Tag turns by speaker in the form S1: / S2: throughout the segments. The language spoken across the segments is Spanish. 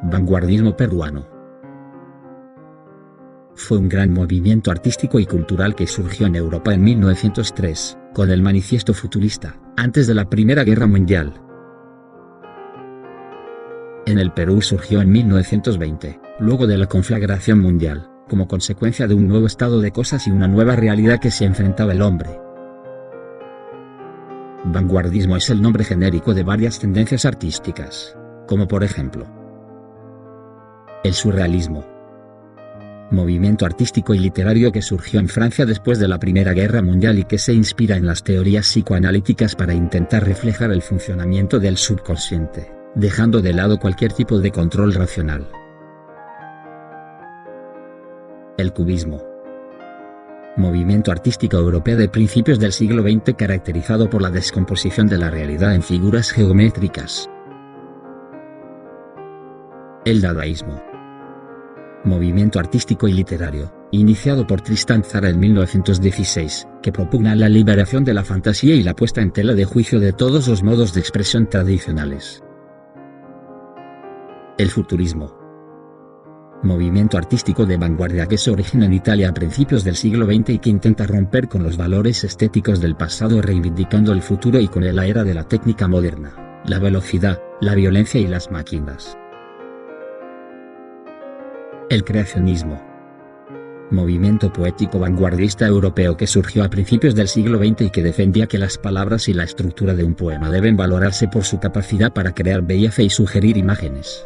S1: Vanguardismo peruano. Fue un gran movimiento artístico y cultural que surgió en Europa en 1903, con el Manifiesto Futurista, antes de la Primera Guerra Mundial. En el Perú surgió en 1920, luego de la conflagración mundial, como consecuencia de un nuevo estado de cosas y una nueva realidad que se enfrentaba el hombre. Vanguardismo es el nombre genérico de varias tendencias artísticas, como por ejemplo el surrealismo, movimiento artístico y literario que surgió en Francia después de la Primera Guerra Mundial y que se inspira en las teorías psicoanalíticas para intentar reflejar el funcionamiento del subconsciente, dejando de lado cualquier tipo de control racional. El cubismo, movimiento artístico europeo de principios del siglo XX caracterizado por la descomposición de la realidad en figuras geométricas. El dadaísmo, movimiento artístico y literario, iniciado por Tristan Tzara en 1916, que propugna la liberación de la fantasía y la puesta en tela de juicio de todos los modos de expresión tradicionales. El futurismo, movimiento artístico de vanguardia que se origina en Italia a principios del siglo XX y que intenta romper con los valores estéticos del pasado reivindicando el futuro y con la era de la técnica moderna, la velocidad, la violencia y las máquinas. El creacionismo, movimiento poético vanguardista europeo que surgió a principios del siglo XX y que defendía que las palabras y la estructura de un poema deben valorarse por su capacidad para crear belleza y sugerir imágenes.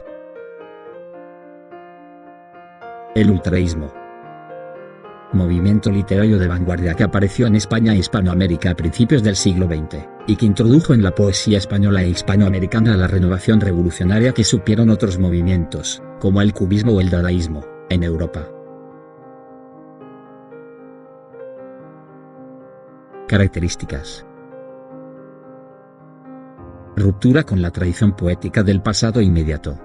S1: El ultraísmo, movimiento literario de vanguardia que apareció en España e Hispanoamérica a principios del siglo XX, y que introdujo en la poesía española e hispanoamericana la renovación revolucionaria que supieron otros movimientos, como el cubismo o el dadaísmo, en Europa. Características. Ruptura con la tradición poética del pasado inmediato.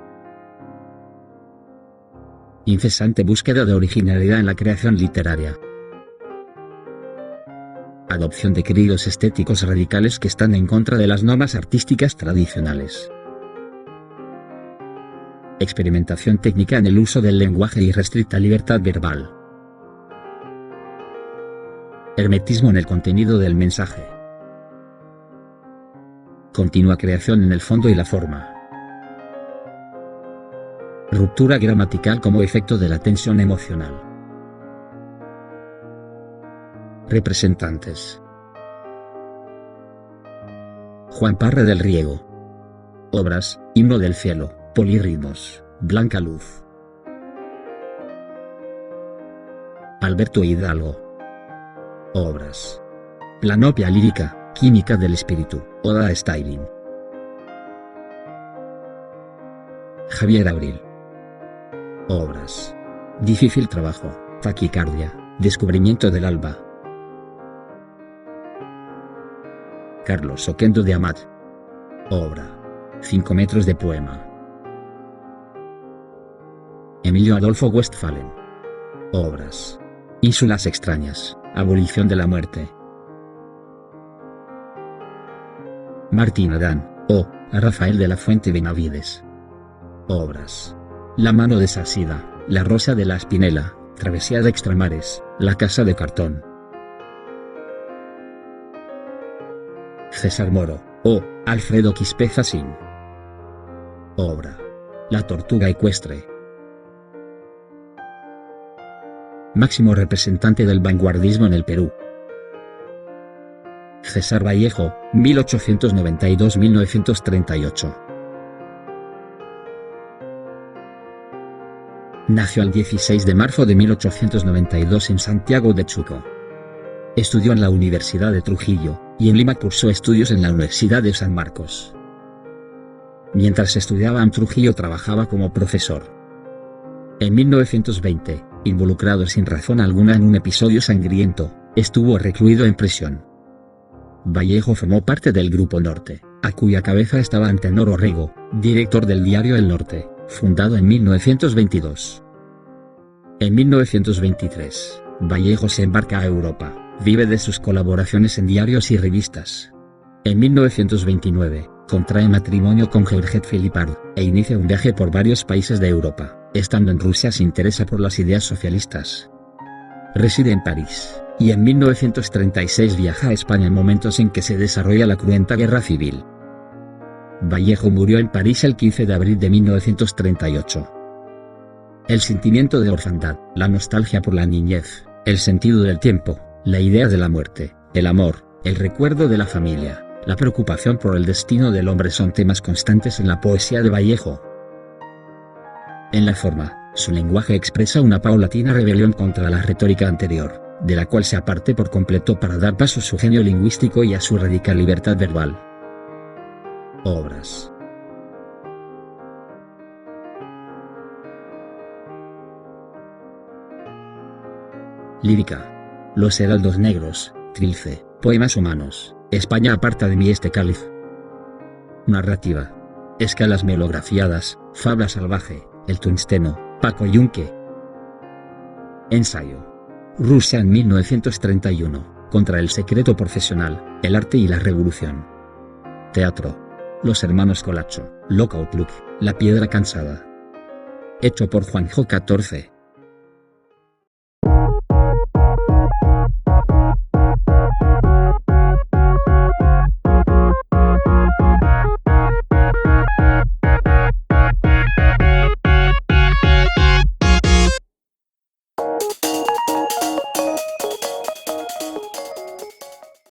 S1: Incesante búsqueda de originalidad en la creación literaria. Adopción de criterios estéticos radicales que están en contra de las normas artísticas tradicionales. Experimentación técnica en el uso del lenguaje y restricta libertad verbal. Hermetismo en el contenido del mensaje. Continua creación en el fondo y la forma. Ruptura gramatical como efecto de la tensión emocional. Representantes. Juan Parra del Riego. Obras: Himno del cielo, Polirritmos, Blanca luz. Alberto Hidalgo. Obras: Planopia lírica, Química del espíritu, Oda a Stalin. Javier Abril. Obras: Difícil trabajo, Taquicardia, Descubrimiento del alba. Carlos Oquendo de Amat. Obra: 5 metros de poema. Emilio Adolfo Westphalen. Obras: Ínsulas extrañas, Abolición de la muerte. Martín Adán, o Rafael de la Fuente Benavides. Obras: La mano de Sársida, La rosa de la espinela, Travesía de extramares, La casa de cartón. César Moro, o Alfredo Quispe Zasín. Obra: La tortuga ecuestre. Máximo representante del vanguardismo en el Perú. César Vallejo, 1892-1938. Nació el 16 de marzo de 1892 en Santiago de Chuco. Estudió en la Universidad de Trujillo, y en Lima cursó estudios en la Universidad de San Marcos. Mientras estudiaba en Trujillo trabajaba como profesor. En 1920, involucrado sin razón alguna en un episodio sangriento, estuvo recluido en prisión. Vallejo formó parte del Grupo Norte, a cuya cabeza estaba Antenor Orrego, director del diario El Norte, fundado en 1922. En 1923, Vallejo se embarca a Europa, vive de sus colaboraciones en diarios y revistas. En 1929, contrae matrimonio con Georgette Philippard, e inicia un viaje por varios países de Europa. Estando en Rusia se interesa por las ideas socialistas. Reside en París, y en 1936 viaja a España en momentos en que se desarrolla la cruenta guerra civil. Vallejo murió en París el 15 de abril de 1938. El sentimiento de orfandad, la nostalgia por la niñez, el sentido del tiempo, la idea de la muerte, el amor, el recuerdo de la familia, la preocupación por el destino del hombre son temas constantes en la poesía de Vallejo. En la forma, su lenguaje expresa una paulatina rebelión contra la retórica anterior, de la cual se aparte por completo para dar paso a su genio lingüístico y a su radical libertad verbal. Obras. Lírica. Los heraldos negros, Trilce, Poemas humanos, España aparta de mí este cáliz. Narrativa. Escalas melografiadas, Fabla salvaje, El tungsteno, Paco Yunque. Ensayo. Rusia en 1931, contra el secreto profesional, el arte y la revolución. Teatro. Los hermanos Colacho, Lockout Look, La piedra cansada. Hecho por Juanjo XIV.